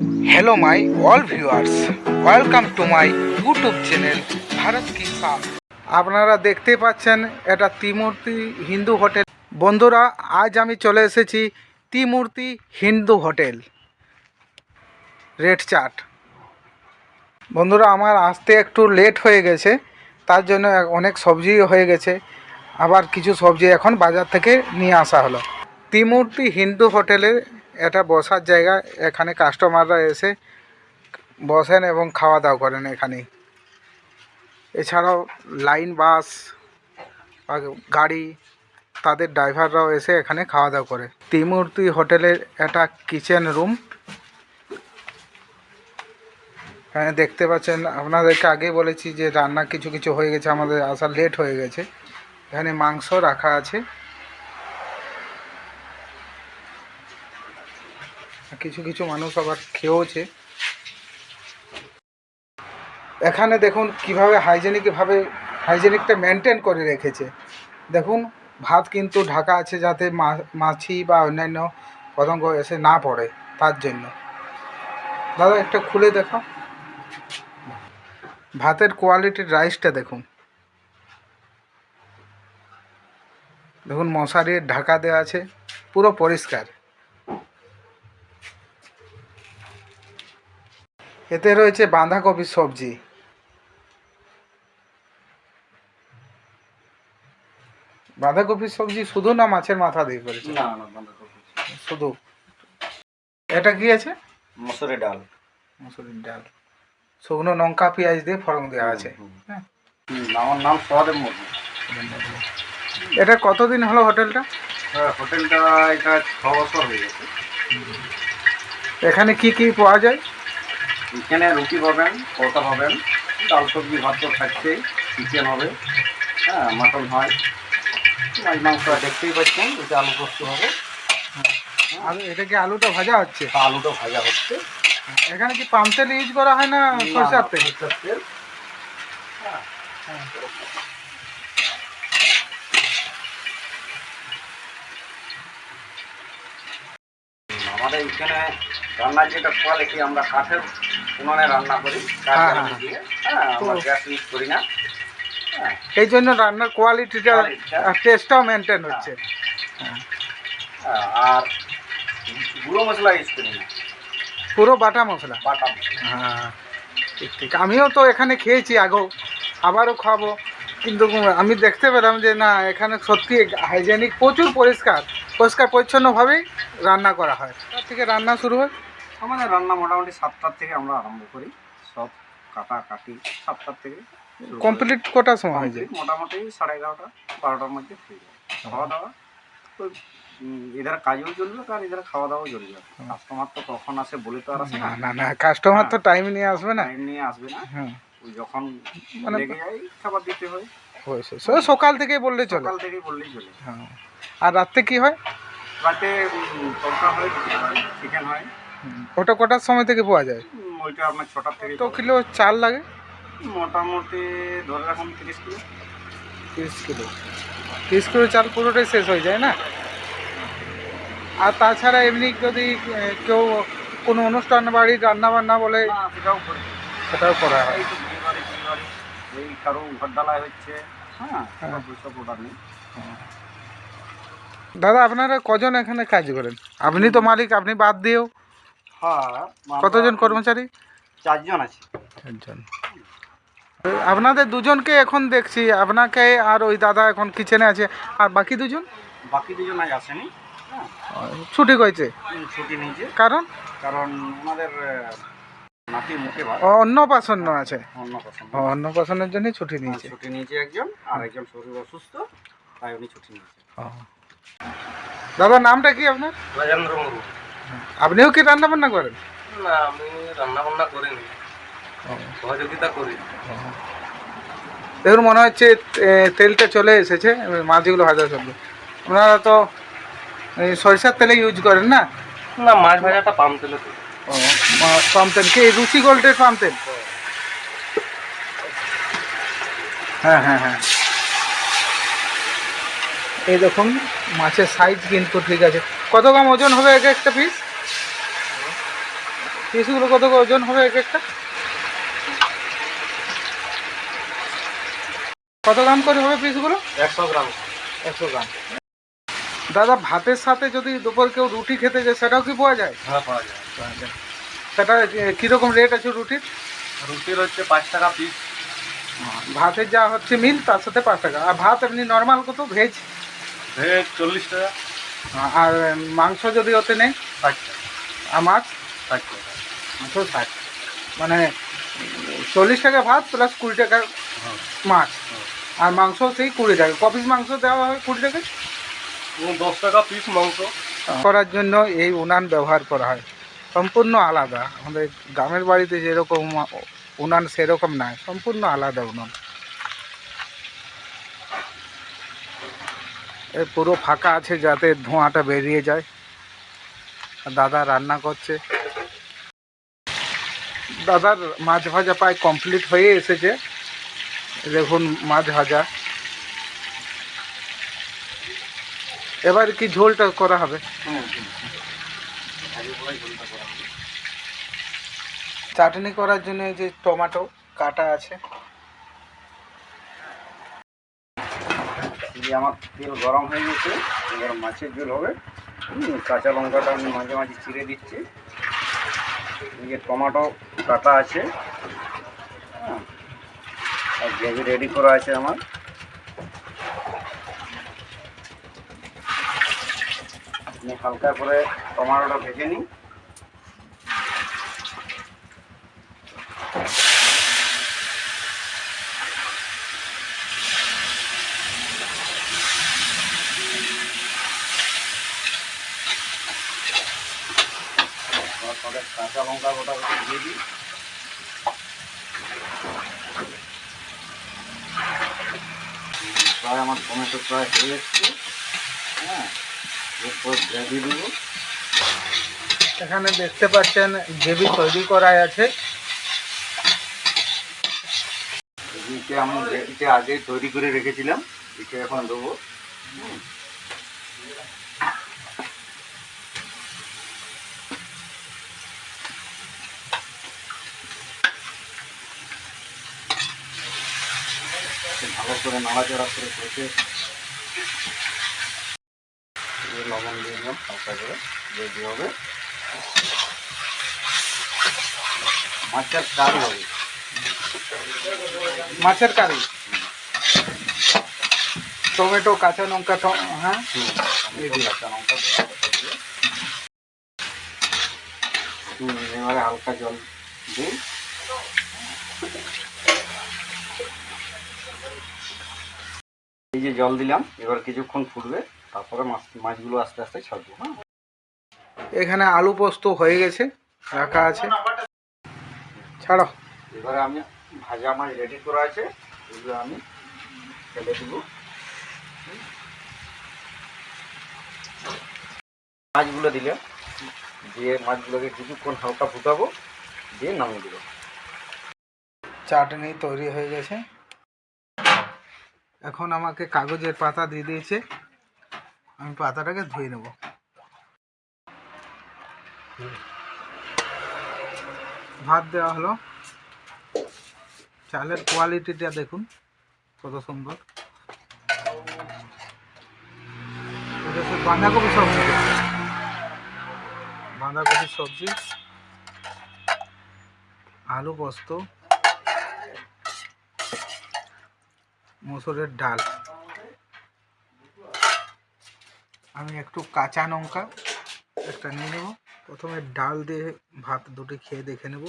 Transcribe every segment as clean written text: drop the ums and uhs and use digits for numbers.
Hello my all viewers, welcome to my YouTube channel Bharat কি সাথ। আপনারা দেখতে পাচ্ছেন এটা ত্রিমূর্তি হিন্দু হোটেল। বন্ধুরা, আজ আমি চলে এসেছি ত্রিমূর্তি হিন্দু হোটেল রেড চাট। বন্ধুরা, আমার আসতে একটু লেট হয়ে গেছে, তার জন্য অনেক সবজি হয়ে গেছে, আবার কিছু সবজি এখন বাজার থেকে নিয়ে আসা হলো। ত্রিমূর্তি হিন্দু হোটেলের এটা বসার জায়গা, এখানে কাস্টমাররা এসে বসেন এবং খাওয়া দাওয়া করেন এখানেই। এছাড়াও লাইন বাস বা গাড়ি, তাদের ড্রাইভাররাও এসে এখানে খাওয়া দাওয়া করে। ত্রিমূর্তি হোটেলের একটা কিচেন রুম এখানে দেখতে পাচ্ছেন। আপনাদেরকে আগেই বলেছি যে রান্না কিছু কিছু হয়ে গেছে, আমাদের আসা লেট হয়ে গেছে। এখানে মাংস রাখা আছে, কিছু কিছু মানুষ আবার খেয়েওছে। এখানে দেখুন কিভাবে হাইজেনিকটা মেনটেন করে রেখেছে। দেখুন, ভাত কিন্তু ঢাকা আছে যাতে মাছি বা অন্যান্য পতঙ্গ এসে না পড়ে, তার জন্য। দাদা, একটা খুলে দেখো, ভাতের কোয়ালিটির রাইসটা দেখুন। দেখুন, মশারির ঢাকা দেওয়া আছে, পুরো পরিষ্কার। এতে রয়েছে বাঁধাকপির সবজি। বাঁধাকপির সবজি শুধু না মাছের মাথা দিয়ে করেছে? না না, বাঁধাকপি শুধু। এটা কি আছে? মসুরের ডাল। মসুরির ডাল, শুকনো লঙ্কা পেঁয়াজ দিয়ে ফড়ং দেওয়া আছে। হ্যাঁ, আমার নাম সোহাদেব মুর্মু। এটা কতদিন হলো হোটেলটা? হোটেলটা এটা 6 বছর হয়ে গেছে। এখানে কি কি পাওয়া যায়? এখানে রুটি পাবেন, পরোটা পাবেন, ডাল সবজি ভাত তো থাকছেই, চিকেন হবে, হ্যাঁ, মাটন হয়, মাছ মাংস দেখতেই পাচ্ছেন। এটা আলু পোস্ত হবে। আলু, এটা কি আলুটা ভাজা হচ্ছে? আলুটা ভাজা হচ্ছে। এখানে কি পাম তেল ইউজ করা হয় না সরষের তেল? সরষের তেল। আমাদের এখানে রান্নার যেটা কোয়ালিটি, আমরা কাঠের উনুনে রান্না করি, কাঠ দিয়ে। হ্যাঁ, আমরা গ্যাস ইউজ করি না। হ্যাঁ, এই জন্য রান্নার কোয়ালিটিটা, টেস্টটাও মেনটেন হচ্ছে। আর গুঁড়ো মশলা ইউজ করি না, পুরো বাটা মশলা। বাটা মশলা। হ্যাঁ, ঠিক ঠিক। আমিও তো এখানে খেয়েছি আগেও, আবারও খাবো, কিন্তু আমি দেখতে পেলাম যে না, এখানে সত্যি হাইজেনিক, প্রচুর পরিষ্কার পরিচ্ছন্নভাবেই রান্না করা হয়। তার থেকে রান্না শুরু হয়। আমাদের রান্না মোটামুটি 7টার থেকে আমরা আরম্ভ করি, সব কাটাকাটি 7টার থেকে কমপ্লিট কটার সময় হয়ে যায়? মোটামুটি 11:30 12টার মধ্যে হয়ে যায়। খাওয়া দাওয়া তো এদের কাজেও চলবে, আর এদের খাওয়া দাওয়াও চলবে। কাস্টমার তো কখন আসে বলে তো আর আসে না। না না, কাস্টমার তো টাইম নিয়ে আসবে না। টাইম নিয়ে আসবে না। হ্যাঁ, ওই যখন মানে লেগে যায় খাবার দিতে হয়। সকাল থেকেই বললে চলে। সকাল থেকেই বললেই চলে। হ্যাঁ, আর রাত্রে কি হয়? রাতে তড়কা হয়, রুটি হয়, চিকেন হয়। ওটা কটার সময় থেকে পাওয়া যায়? ওইটা আপনার 6টার থেকে। কত কিলো চাল লাগে? মোটামুটি ধরে রাখুন 30 কিলো। 30 কিলো চাল পুরোটাই শেষ হয়ে যায় না? আর তাছাড়া এমনি যদি কেউ কোনো অনুষ্ঠান বাড়ির রান্নাবান্না বলে, সেটাও করি। সেটাও করা হয়। এই তো বিয়েবাড়ি এই কারো ঘর ডালায় হচ্ছে। হ্যাঁ, সব অর্ডার নেই। দাদা, আপনারা কজন এখানে কাজ করেন? আপনি তো মালিক, আপনি বাদ দিয়েও। হ্যাঁ, কতজন কর্মচারী? 4 জন আছে। 4 জন। আপনাদের দুজনকে এখন দেখছি, আপনাকে আর ওই দাদা এখন কিচেনে আছে, আর বাকি দুজন? বাকি 2 জন আজ আসেনি। হ্যাঁ, ছুটি হয়েছে। ছুটি নিয়েছে। কারণ ওনাদের নাতির মুখে ভাত। অন্নপ্রাশন আছে। অন্নপ্রাশনের জন্য ছুটি নিয়েছে। ছুটি নিয়েছে একজন, আর একজন শরীর অসুস্থ, তাই উনি ছুটি নিয়েছে। দাদা, নামটা কি আপনার? রাজেন্দ্র মুর্মু। আপনিও কি রান্না বান্না করেন? না, আমি রান্না বান্না করিনি, সহযোগিতা করি। দেখুন, মনে হচ্ছে তেলটা চলে এসেছে, মাছগুলো ভাজা চলবে। আপনারা তো সরিষার তেলে ইউজ করেন না? না, মাছ ভাজাটা পাম তেলে। পাম তেল কি? রুচি গোল্ডের পাম তেল? হ্যাঁ হ্যাঁ হ্যাঁ। এই দেখুন, মাছের সাইজ কিন্তু ঠিক আছে। কত গ্রাম ওজন হবে এক একটা পিস? পিসগুলো কত ওজন হবে এক একটা? কত গ্রাম করে হবে পিসগুলো? 100 গ্রাম। 100 গ্রাম। দাদা ভাতের সাথে যদি দুপুর কেউ রুটি খেতে যায় সেটাও কি পাওয়া যায়? হ্যাঁ, পাওয়া যায়। সেটা কীরকম রেট আছে রুটির? রুটির হচ্ছে 5 টাকা পিস। ভাতের যা হচ্ছে মিল তার সাথে 5 টাকা। আর ভাত এমনি নর্মাল কত ভেজ? ভেজ 40 টাকা। আর মাংস যদি ওতে নেই? 60 টাকা। আর মাছ? 60 টাকা। মাংস 60, মানে 40 টাকা ভাত প্লাস 20 টাকা হ্যাঁ, মাছ। হ্যাঁ। আর মাংস সেই 20 টাকা। ক পিস মাংস দেওয়া হয় 20 টাকা? 10 টাকা পিস মাংস। করার জন্য এই উনান ব্যবহার করা হয়, সম্পূর্ণ আলাদা। আমাদের গ্রামের বাড়িতে যেরকম উনান সেরকম নয়, সম্পূর্ণ আলাদা উনান। এ পুরো ফাঁকা আছে যাতে ধোঁয়াটা বেরিয়ে যায়। দাদা রান্না করছে। দাদার মাছ ভাজা প্রায় কমপ্লিট হয়ে এসেছে। দেখুন মাছ ভাজা। এবার কি ঝোলটা করা হবে? চাটনি করার জন্য এই যে টমেটো কাটা আছে। এই যে আমার তেল গরম হয়ে গেছে, এবার মাছের ঝোল হবে। কাঁচা লঙ্কাটা আমি মাঝে মাঝে চিড়ে দিচ্ছি। এই যে টমেটো কাটা আছে, হ্যাঁ, আর গ্রেভি রেডি করা আছে আমার। আমি হালকা করে টমেটোটা ভেজে নিই। তারপরে কাঁচা লঙ্কা গোটা দিয়ে দিই। প্রায় আমার টমেটো প্রায় হয়ে এসছে, হ্যাঁ, এরপর গ্রেভি দেবো। এখানে দেখতে পাচ্ছেন গ্রেভি তৈরি করা আছে। গ্রেভিতে আমি গ্রেভিতে আগে তৈরি করে রেখেছিলাম, এটা এখন দেবো। ভালো করে নাড়াচাড়া করে কষে লবণ দিয়ে দিলাম হালকা করে, রেডি হবে। মাছের কারি হবে। মাছের কারি, টমেটো কাঁচা লঙ্কা, হ্যাঁ, কাঁচা লঙ্কা দিয়ে এবারে হালকা জল দিই। এই যে জল দিলাম, এবার কিছুক্ষণ ফুটবে, তারপরে মাছগুলো আস্তে আস্তে ছাড়বো। হ্যাঁ, এখানে আলু পোস্ত হয়ে গেছে, রাখা আছে। ছাড়ো। এবারে আমি ভাজা মাছ রেডি করা আছে, এগুলো আমি ফেলে দেবো। মাছগুলো দিলে দিয়ে মাছগুলোকে কিছুক্ষণ হালকা ফুটাবো, দিয়ে নামিয়ে দেবো। চাটনি তৈরি হয়ে গেছে। এখন আমাকে কাগজের পাতা দিয়ে দিয়েছে, আমি পাতাটাকে ধুয়ে নেব। ভাত দেওয়া হলো। চালের কোয়ালিটিটা দেখুন কত সুন্দর। এটা হচ্ছে বাঁধাকপি সবজি, বাঁধাকপির সবজি, আলু পোস্ত, মসুরের ডাল। আমি একটু কাঁচা লঙ্কা একটা নিয়ে নেব। প্রথমে ডাল দিয়ে ভাত দুটি খেয়ে দেখে নেব।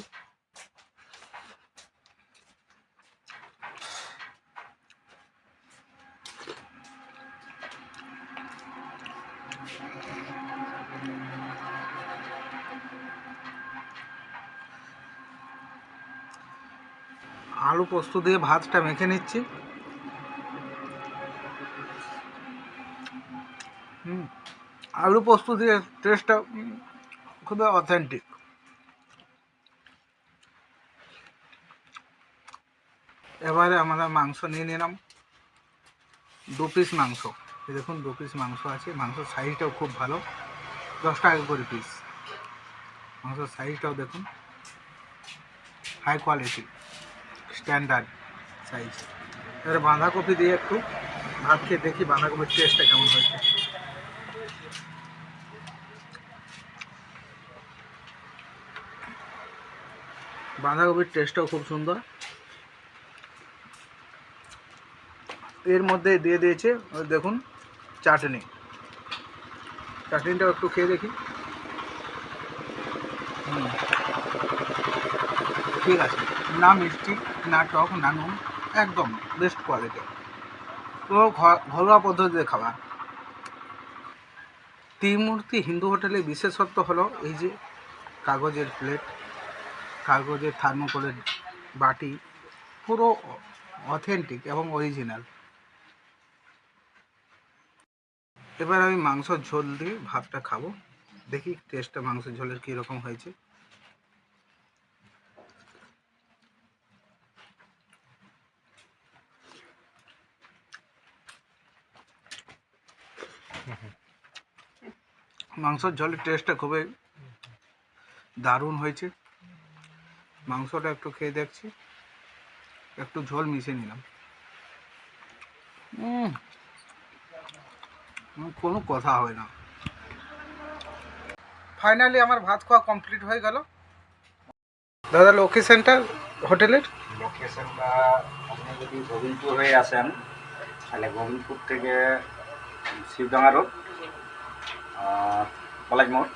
আলু পোস্ত দিয়ে ভাতটা মেখে নিচ্ছি। আলু পোস্ত দিয়ে টেস্টটা খুবই অথেন্টিক। এবারে আমরা মাংস নিয়ে নিলাম, 2 পিস মাংস। এই দেখুন 2 পিস মাংস আছে। মাংস সাইজটাও খুব ভালো, 10 টাকা করে পিস। মাংসের সাইজটাও দেখুন, হাই কোয়ালিটি, স্ট্যান্ডার্ড সাইজ। এবারে বাঁধাকপি দিয়ে একটু ভাত খেয়ে দেখি বাঁধাকপির টেস্টটা কেমন হয়েছে। বাঁধাকপির টেস্টটাও খুব সুন্দর। এর মধ্যে দিয়ে দিয়েছে ওই দেখুন চাটনি, চাটনিটাও একটু খেয়ে দেখি। ঠিক আছে, না মিষ্টি না টক না নুন, একদম বেস্ট কোয়ালিটি, পুরো ঘরোয়া পদ্ধতিতে খাবার। ত্রিমূর্তি হিন্দু হোটেলের বিশেষত্ব হলো এই যে কাগজের প্লেট, কাগজের থার্মোকলের বাটি, পুরো অথেন্টিক এবং অরিজিনাল। এবার আমি মাংসর ঝোল দিয়ে ভাতটা খাবো, দেখি টেস্টটা মাংসের ঝোলের কীরকম হয়েছে। মাংসর ঝোলের টেস্টটা খুবই দারুণ হয়েছে। মাংসটা একটু খেয়ে দেখছি, একটু ঝোল মিশিয়ে নিলাম। কোনো কথা হবে না। ফাইনালি আমার ভাত খাওয়া কমপ্লিট হয়ে গেল। দাদা লোকেশনটা হোটেলের? লোকেশনটা আপনি যদি গোবিন্দপুর হয়ে আসেন তাহলে গোবিন্দপুর থেকে শিবডাঙ্গা রোড আর কলেজ মোড়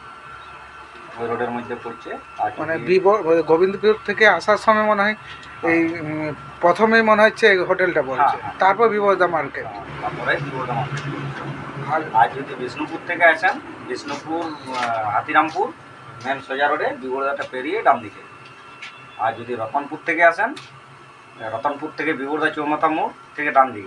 ওই রোডের মধ্যে পড়ছে। আর মানে গোবিন্দপুর থেকে আসার সময় মনে হয় এই প্রথমেই মনে হচ্ছে এই হোটেলটা পড়ছে, হ্যাঁ। তারপর বিবর্ধা মার্কেট। তারপরে বিবর্ধা মার্কেট। আর আর যদি বিষ্ণুপুর থেকে আসেন, বিষ্ণুপুর হাতিরামপুর মেন সোজা রোডে বিবর্ধাটা পেরিয়ে ডান দিকে। আর যদি রতনপুর থেকে আসেন, রতনপুর থেকে বিবর্ধা চৌমাথা মোড় থেকে ডান দিকে।